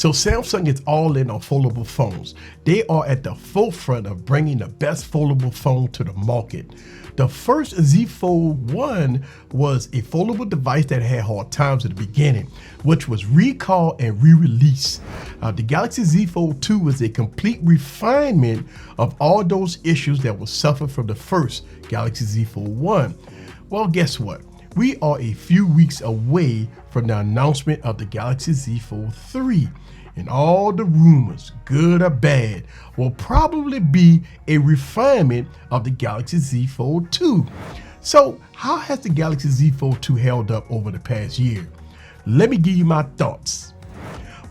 So Samsung is all in on foldable phones. They are at the forefront of bringing the best foldable phone to the market. The first Z Fold 1 was a foldable device that had hard times at the beginning, which was recalled and re-released. The Galaxy Z Fold 2 was a complete refinement of all those issues that were suffered from the first Galaxy Z Fold 1. Well, guess what? We are a few weeks away from the announcement of the Galaxy Z Fold 3. And all the rumors, good or bad, will probably be a refinement of the Galaxy Z Fold 2. So how has the Galaxy Z Fold 2 held up over the past year? Let me give you my thoughts.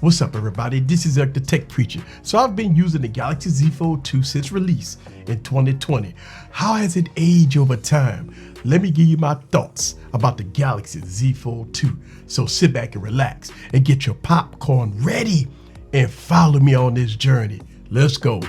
What's up, everybody? This is Eric the Tech Preacher. So I've been using the Galaxy Z Fold 2 since release in 2020. How has it aged over time? Let me give you my thoughts about the Galaxy Z Fold 2. So sit back and relax and get your popcorn ready and follow me on this journey. Let's go.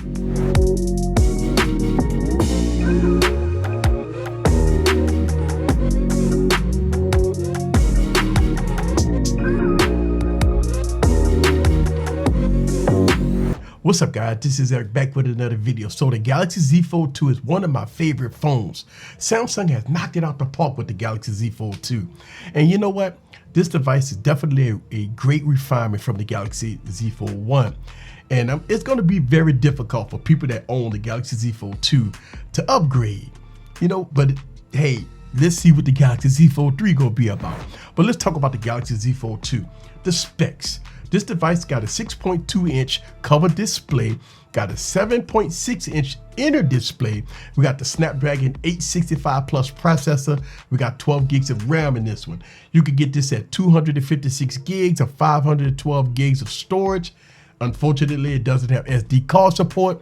What's up, guys? This is Eric back with another video. So the Galaxy Z Fold 2 is one of my favorite phones. Samsung has knocked it out the park with the Galaxy Z Fold 2. And you know what? This device is definitely a great refinement from the Galaxy Z Fold 1. And it's going to be very difficult for people that own the Galaxy Z Fold 2 to upgrade. But hey, let's see what the Galaxy Z Fold 3 going to be about. But let's talk about the Galaxy Z Fold 2. The specs. This device got a 6.2-inch cover display, got a 7.6-inch inner display. We got the Snapdragon 865 Plus processor. We got 12 gigs of RAM in this one. You could get this at 256 gigs or 512 gigs of storage. Unfortunately, it doesn't have SD card support.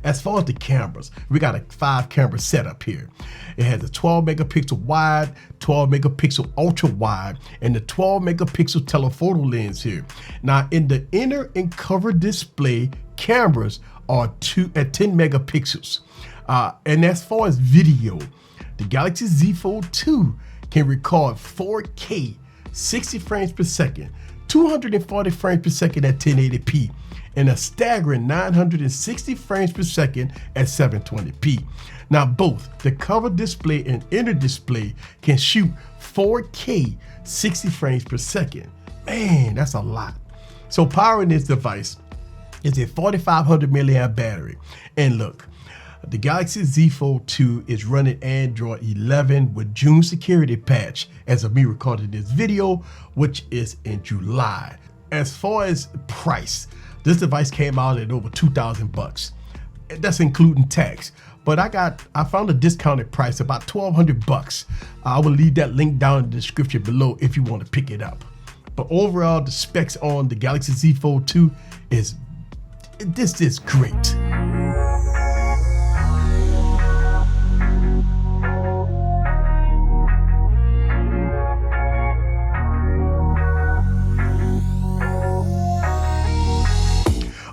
As far as the cameras, we got a 5-camera setup here. It has a 12 megapixel wide, 12 megapixel ultra wide, and the 12 megapixel telephoto lens here. Now, in the inner and cover display, cameras are at 10 megapixels. And as far as video, the Galaxy Z Fold 2 can record 4K, 60 frames per second, 240 frames per second at 1080p, and a staggering 960 frames per second at 720p. Now, both the cover display and inner display can shoot 4K 60 frames per second. Man, that's a lot. So powering this device is a 4500 milliamp battery. And look, the Galaxy Z Fold 2 is running Android 11 with June security patch as of me recording this video, which is in July. As far as price, this device came out at over $2,000. That's including tax. But I found a discounted price about $1,200. I will leave that link down in the description below if you want to pick it up. But overall, the specs on the Galaxy Z Fold 2 is great.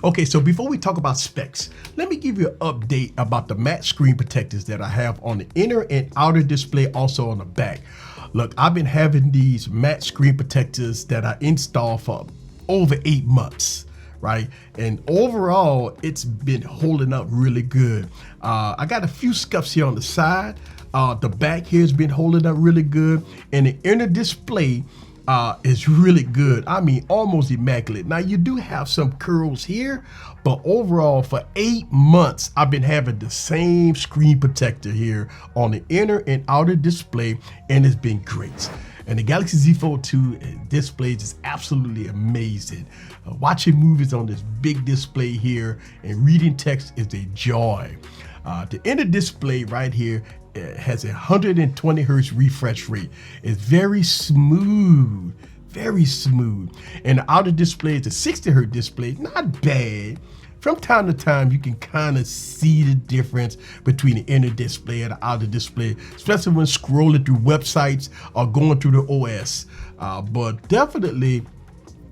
Okay, so before we talk about specs, let me give you an update about the matte screen protectors that I have on the inner and outer display, also on the back. Look, I've been having these matte screen protectors that I installed for over 8 months, right? And overall, it's been holding up really good. I got a few scuffs here on the side. The back here has been holding up really good, and the inner display is really good. I mean, almost immaculate. Now, you do have some curls here, but overall, for 8 months, I've been having the same screen protector here on the inner and outer display, and it's been great. And the Galaxy Z Fold 2 display is absolutely amazing. Watching movies on this big display here and reading text is a joy. The inner display right here has a 120 hertz refresh rate. It's very smooth, very smooth. And the outer display is a 60 hertz display, not bad. From time to time, you can kind of see the difference between the inner display and the outer display, especially when scrolling through websites or going through the OS. But definitely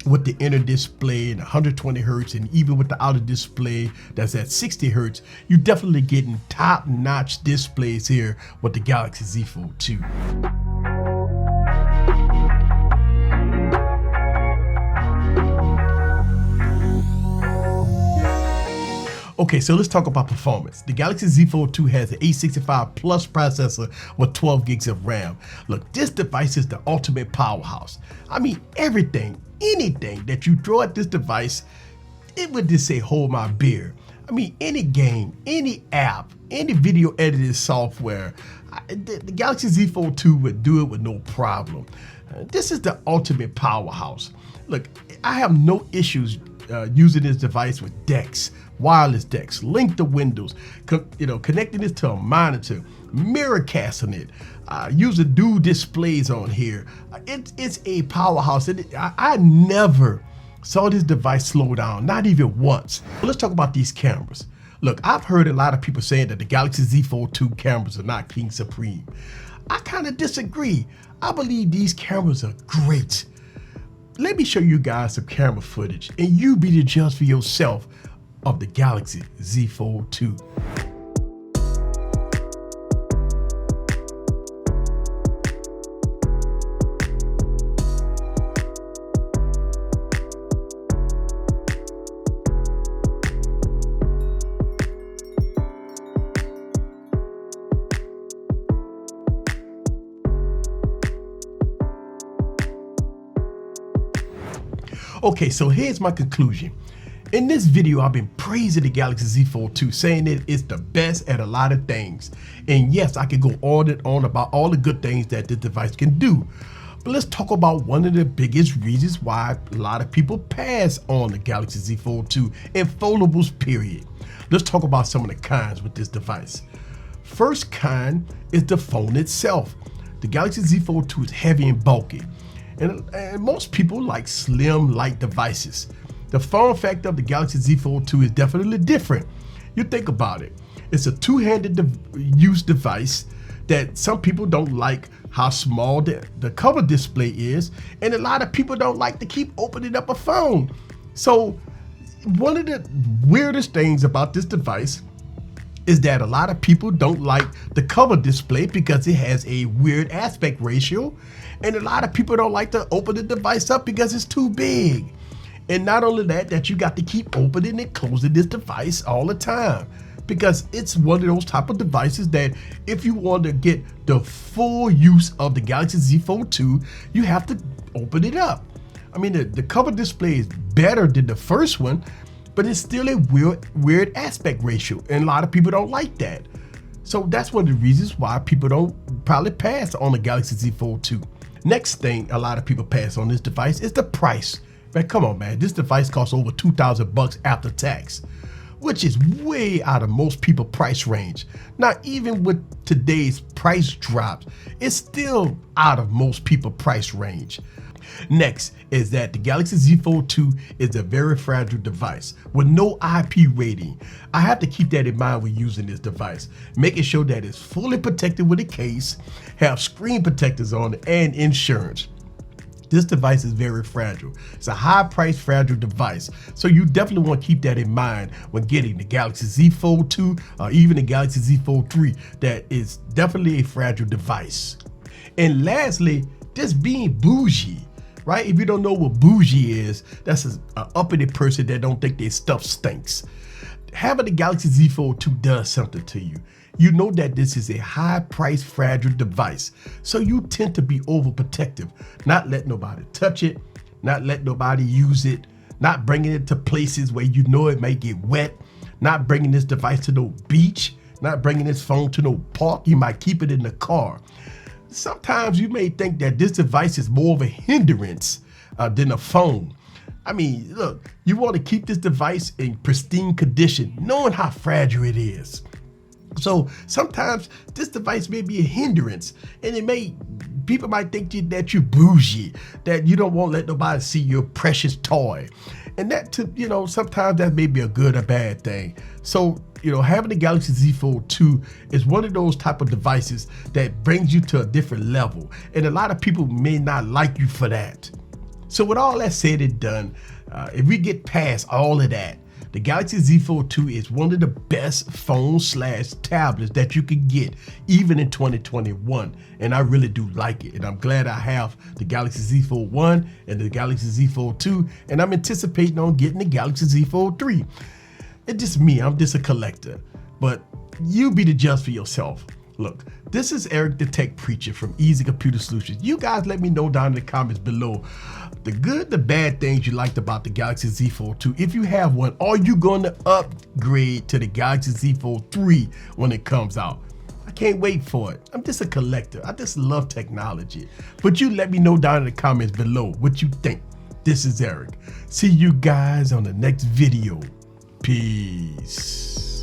with the inner display and 120 hertz, and even with the outer display that's at 60 hertz, you're definitely getting top-notch displays here with the Galaxy Z Fold 2. Okay, so let's talk about performance. The Galaxy Z Fold 2 has an A65 Plus processor with 12 gigs of RAM. Look, this device is the ultimate powerhouse. I mean, everything, anything that you throw at this device, it would just say, hold my beer. I mean, any game, any app, any video editing software, the Galaxy Z Fold 2 would do it with no problem. This is the ultimate powerhouse. Look, I have no issues using this device with DeX, wireless DeX, link to Windows, connecting this to a monitor, mirror casting it, using dual displays on here. It's a powerhouse. I never saw this device slow down, not even once. Let's talk about these cameras. Look, I've heard a lot of people saying that the Galaxy Z Fold 2 cameras are not king supreme. I kind of disagree. I believe these cameras are great. Let me show you guys some camera footage and you be the judge for yourself of the Galaxy Z Fold 2. Okay, so here's my conclusion. In this video, I've been praising the Galaxy Z Fold 2, saying that it's the best at a lot of things. And yes, I could go on and on about all the good things that this device can do. But let's talk about one of the biggest reasons why a lot of people pass on the Galaxy Z Fold 2 and foldables, period. Let's talk about some of the cons with this device. First con is the phone itself. The Galaxy Z Fold 2 is heavy and bulky. And most people like slim, light devices. The form factor of the Galaxy Z Fold 2 is definitely different. You think about it. It's a two-handed use device that some people don't like how small the cover display is, and a lot of people don't like to keep opening up a phone. So one of the weirdest things about this device is that a lot of people don't like the cover display because it has a weird aspect ratio, and a lot of people don't like to open the device up because it's too big. And not only that you got to keep opening and closing this device all the time, because it's one of those type of devices that if you want to get the full use of the Galaxy Z Fold 2, you have to open it up. I mean, the cover display is better than the first one, but it's still a weird aspect ratio, and a lot of people don't like that. So that's one of the reasons why people don't probably pass on the Galaxy Z Fold 2. Next thing a lot of people pass on this device is the price. Man, come on, man. This device costs over $2,000 after tax, which is way out of most people's price range. Now, even with today's price drops, it's still out of most people's price range. Next is that the Galaxy Z Fold 2 is a very fragile device with no IP rating. I have to keep that in mind when using this device, making sure that it's fully protected with a case, have screen protectors on it, and insurance. This device is very fragile. It's a high-priced, fragile device, so you definitely want to keep that in mind when getting the Galaxy Z Fold 2 or even the Galaxy Z Fold 3. That is definitely a fragile device. And lastly, just being bougie. Right? If you don't know what bougie is, that's an uppity person that don't think their stuff stinks. Having the Galaxy Z Fold 2 does something to you. You know that this is a high-priced, fragile device, so you tend to be overprotective, not let nobody touch it, not let nobody use it, not bringing it to places where you know it may get wet, not bringing this device to no beach, not bringing this phone to no park. You might keep it in the car. Sometimes you may think that this device is more of a hindrance than a phone. I mean, look, you want to keep this device in pristine condition, knowing how fragile it is. So sometimes this device may be a hindrance, and people might think that you're bougie, that you don't want to let nobody see your precious toy. And that, sometimes that may be a good or bad thing. So, having the Galaxy Z Fold 2 is one of those type of devices that brings you to a different level. And a lot of people may not like you for that. So with all that said and done, if we get past all of that, the Galaxy Z Fold 2 is one of the best phones/tablets that you can get, even in 2021. And I really do like it. And I'm glad I have the Galaxy Z Fold 1 and the Galaxy Z Fold 2. And I'm anticipating on getting the Galaxy Z Fold 3. It's just me. I'm just a collector. But you be the judge for yourself. Look, this is Eric the Tech Preacher from Easy Computer Solutions. You guys let me know down in the comments below the good, the bad things you liked about the Galaxy Z Fold 2. If you have one, are you going to upgrade to the Galaxy Z Fold 3 when it comes out? I can't wait for it. I'm just a collector. I just love technology. But you let me know down in the comments below what you think. This is Eric. See you guys on the next video. Peace.